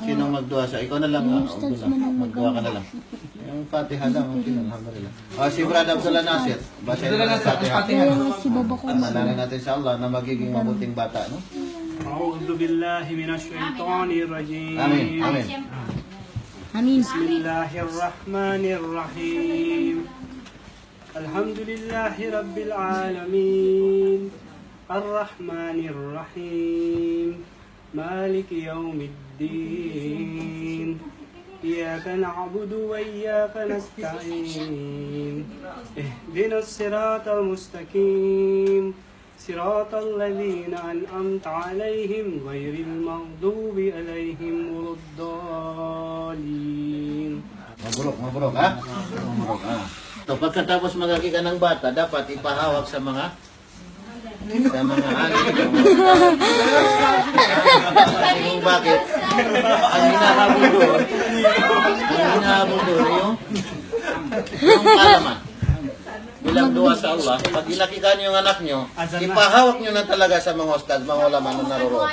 Sinong magdua sa? Ikaw na lang. Magdua ka na lang. Yung Fatiha lang. Okay na, alhamdulillah. Si Brad Abdullah Nasir. Basahin mo ng Fatiha. Manalangin natin sa Allah na magiging mabuting bata, no? A'udhu billahi minash shaitanir rajim. Amin. Amin. Amin. Bismillahirrahmanirrahim. Alhamdulillahi rabbil alamin. Ar-Rahmanir-Rahim. Maliki yawmiddin. Iyaka na'budu wa iyaka nasta'in. Ihdinas siratal mustaqim. Siratal ladzina an'amta 'alaihim ghairil maghdubi 'alaihim waladdallin. Mabruk, ha? Mabruk, ha? So, pagkatapos magagi ka ng bata, dapat ipahawak sa mga anak. Kung bakit? Ang hinahabol doon yung kalaman. Bilang dua sa Allah, pag inakika niyo yung anak niyo, ipahawak niyo na talaga sa mga ustad, mga ulama na naroroon.